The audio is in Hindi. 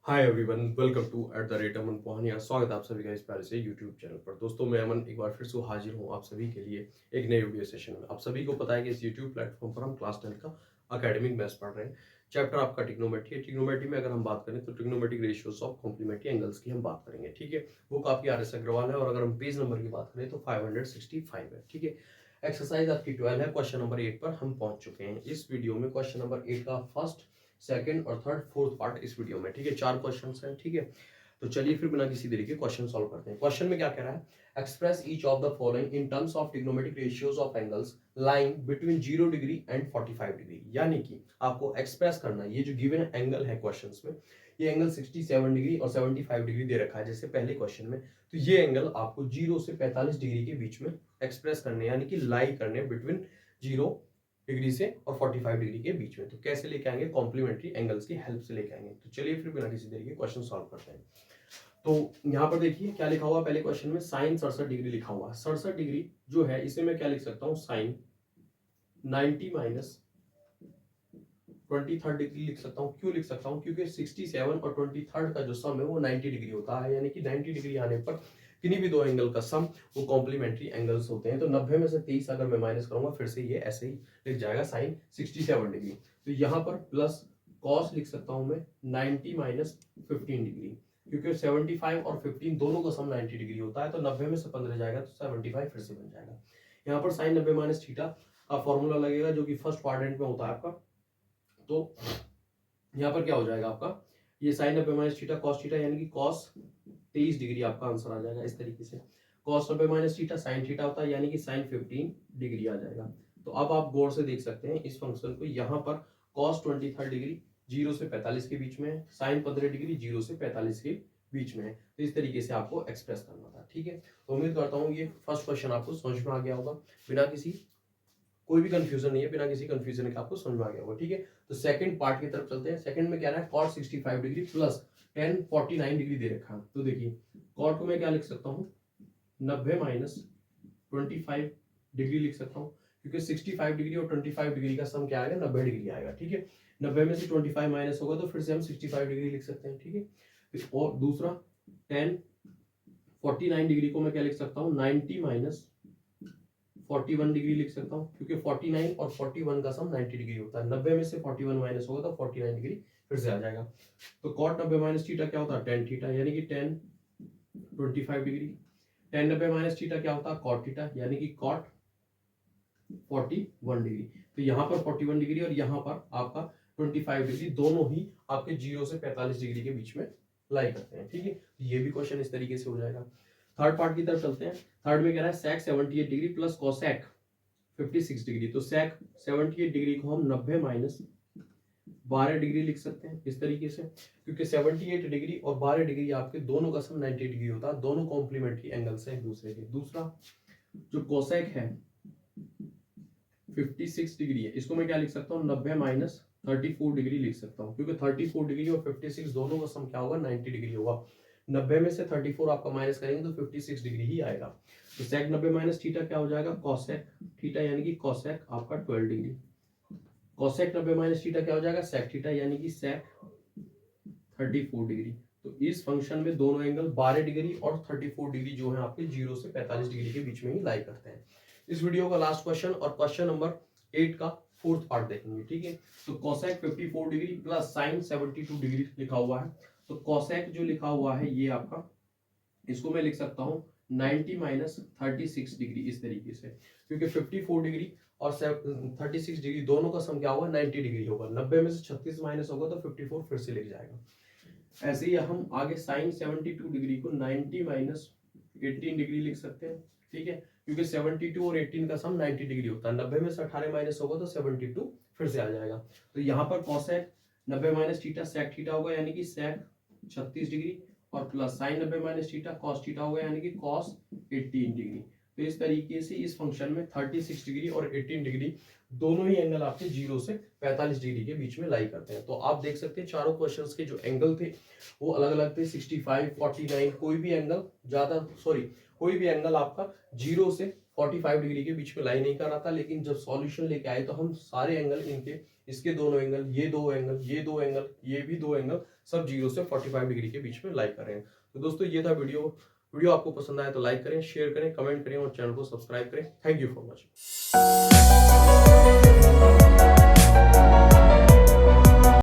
हाय एवरीवन, वेलकम टू @अमन पोहानिया। स्वागत है आप सभी का इस प्यारे से यूट्यूब चैनल पर। दोस्तों, मैं अमन एक बार फिर से हाजिर हूँ आप सभी के लिए एक नए वीडियो सेशन में। आप सभी को पता है कि इस यूट्यूब प्लेटफॉर्म पर हम क्लास 10 का अकेडमिक मैथ्स पढ़ रहे हैं। चैप्टर आपका ट्रिग्नोमेट्री है। ट्रिग्नोमेट्री में अगर हम बात करें तो trigonometric ratios of complementary angles की हम बात करेंगे। ठीक है, वो काफी RS अग्रवाल है और अगर हम पेज नंबर की बात करें तो 565 है। ठीक है, एक्सरसाइज आपकी 12 है। क्वेश्चन नंबर 8 पर हम पहुंच चुके हैं। इस वीडियो में क्वेश्चन नंबर 8 का फर्स्ट, सेकंड और थर्ड, फोर्थ पार्ट इस वीडियो में। ठीक है, 4 क्वेश्चंस हैं। ठीक है, तो चलिए फिर बिना किसी देरी के क्वेश्चन सॉल्व करते हैं। क्वेश्चन में क्या कह रहा है? Express each of the following in terms of trigonometric ratios of angles lying between 0 degree and 45 degree. यानी कि आपको एक्सप्रेस करना है, ये जो गिवन एंगल है क्वेश्चंस में, ये एंगल 67 डिग्री और 75 डिग्री दे रखा है जैसे पहले क्वेश्चन में। तो ये एंगल आपको 0 से 45 डिग्री के बीच में एक्सप्रेस करने, यानी कि लाई करने बिटवीन 0 डिग्री से और 45 डिग्री के बीच में। तो कैसे लेके आएंगे? कॉम्प्लीमेंट्री एंगल्स की हेल्प से लेके आएंगे। तो चलिए फिर बिना किसी देरी के क्वेश्चन सॉल्व करते हैं। तो यहाँ पर देखिए क्या लिखा हुआ पहले क्वेश्चन में, साइन 67 डिग्री लिखा हुआ है। 67 डिग्री जो है इसे मैं क्या लिख सकता हूँ? साइन 90 माइनस 23 डिग्री लिख सकता हूँ। क्यों लिख सकता हूँ? क्योंकि 67 और 23 का जो सम है वो 90 डिग्री होता है, यानी कि 90 डिग्री आने पर किन्हीं भी दो एंगल का सम वो कॉम्प्लीमेंट्री एंगल्स होते हैं। तो 90 में से 23 अगर मैं माइनस करूंगा फिर से ये ऐसे ही लिख जाएगा साइन 67 डिग्री। तो यहाँ पर प्लस कॉस लिख सकता हूँ मैं 90 माइनस 15 डिग्री, क्योंकि 75 और 15 दोनों का सम 90 डिग्री होता है। तो 90 में से 15 जाएगा तो 75 फिर से बन जाएगा। यहाँ पर साइन 90 माइनस थीटा का फॉर्मूला लगेगा जो कि फर्स्ट क्वाड्रेंट में होता है आपका। तो यहाँ पर क्या हो जाएगा आपका? ये sine 90 minus theta cos theta, यानी कि कॉस 23 डिग्री आपका आंसर आ जाएगा इस तरीके से। Cos 90 minus theta sine theta होता है, यानी कि साइन 15 डिग्री आ जाएगा। तो अब आप गौर से देख सकते हैं इस फंक्शन को। यहाँ पर कॉस 23 डिग्री 0 से 45 के बीच में है, साइन 15 डिग्री 0 से 45 के बीच में है। तो इस तरीके से आपको एक्सप्रेस करना था। ठीक है, तो उम्मीद करता हूँ ये फर्स्ट क्वेश्चन आपको समझ में आ गया होगा, बिना किसी कोई भी कंफ्यूजन नहीं है, बिना किसी कंफ्यूजन के आपको समझ में आ गया होगा। ठीक है, तो सेकंड पार्ट की तरफ चलते हैं। सेकंड में क्या रहा है? cot 65 degree plus tan 49 degree दे रखा है। तो देखिए cot को मैं क्या लिख सकता हूँ? 90 माइनस 25 डिग्री लिख सकता हूँ, क्योंकि 65 डिग्री और 25 डिग्री का सम क्या आएगा? 90 डिग्री आएगा। ठीक है, 90 में से 25 माइनस होगा तो फिर से हम 65 डिग्री लिख सकते हैं। ठीक है, और दूसरा tan 49 डिग्री को मैं क्या लिख सकता हूँ? 90 माइनस 41 डिग्री लिख सकता हूँ, क्योंकि 49 और 41 का सम 90 डिग्री होता है। 90 में से 41 माइनस होगा तो 49 डिग्री फिर से आ जाएगा। तो cot 90 माइनस थीटा क्या होता है? tan थीटा, यानी कि tan 25 degree. tan 90 minus theta क्या होता है? cot थीटा, यानी कि cot 41 डिग्री। तो यहाँ पर 41 डिग्री और यहाँ पर आपका 25 डिग्री, दोनों ही आपके 0 से 45 डिग्री के बीच में लाई करते हैं। ठीक है, तो ये भी क्वेश्चन इस तरीके से हो जाएगा। थर्ड पार्ट की तरफ चलते हैं। थर्ड में कह रहा है sec 78 degree plus cosec 56 degree. तो sec 78 डिग्री को हम 90 माइनस 12 डिग्री लिख सकते हैं इस तरीके से, क्योंकि 78 डिग्री और 12 डिग्री आपके दोनों का सम 90 डिग्री होता है। दोनों कॉम्प्लीमेंट्री एंगल्स हैं एक दूसरे के। दूसरा जो कोसेक है 56 डिग्री है, इसको मैं क्या लिख सकता हूँ? 90 माइनस 34 डिग्री लिख सकता हूँ, क्योंकि 34 डिग्री और 56 दोनों का सम क्या होगा? 90 डिग्री होगा। 90 में से 34 आपका माइनस करेंगे तो 56 डिग्री ही आएगा। तो सेक 90 माइनस थीटा क्या हो जाएगा? कॉसेक थीटा, यानी कि कॉसेक आपका 12 डिग्री। कॉसेक 90 माइनस थीटा क्या हो जाएगा? सेक थीटा, यानी कि सेक 34 डिग्री। तो इस फंक्शन में दोनों एंगल 12 डिग्री और 34 डिग्री जो है आपके 0 से 45 डिग्री के बीच में ही लाई करते हैं। इस वीडियो का लास्ट क्वेश्चन और क्वेश्चन नंबर 8 का फोर्थ पार्ट देखेंगे। ठीक है, तो cosec 54 degree plus sign 72 degree लिखा हुआ है। तो कॉसेक जो लिखा हुआ है ये आपका, इसको मैं लिख सकता हूँ 90 माइनस 36 डिग्री इस तरीके से, क्योंकि 54 डिग्री और 36 डिग्री दोनों का सम क्या होगा? 90 डिग्री होगा। 90 में से 36 माइनस होगा तो 54 फिर से लिख जाएगा। ऐसे ही हम आगे साइन 72 डिग्री को 90 माइनस 18 डिग्री लिख सकते हैं। ठीक है, क्योंकि 72 और 18 का सम 90 डिग्री होता है। 90 में से 18 माइनस होगा तो 72 फिर से आ जाएगा। तो यहाँ पर cosec 90 minus theta sec theta होगा, यानी कि सेक 36 डिग्री, और plus sine 90 minus theta cos theta होगा, यानी कि कॉस 18 डिग्री। तो इस तरीके से इस फंक्शन में 36 डिग्री और 18 डिग्री दोनों ही एंगल आपके 0 से 45 डिग्री के बीच में लाई करते हैं। तो आप देख सकते हैं चारों क्वेश्चंस के जो एंगल थे वो अलग अलग थे। 65, 49, कोई भी एंगल कोई भी एंगल आपका 0 से 45 डिग्री के बीच में लाई नहीं कर रहा था। लेकिन जब सॉल्यूशन लेके आए तो हम सारे एंगल इनके, इसके दोनों एंगल, ये दो एंगल, ये दो एंगल, ये भी दो एंगल सब 0 से 45 डिग्री के बीच में लाई कर रहे हैं। तो दोस्तों ये था वीडियो आपको पसंद आया तो लाइक करें, शेयर करें, कमेंट करें और चैनल को सब्सक्राइब करें। Thank you for watching.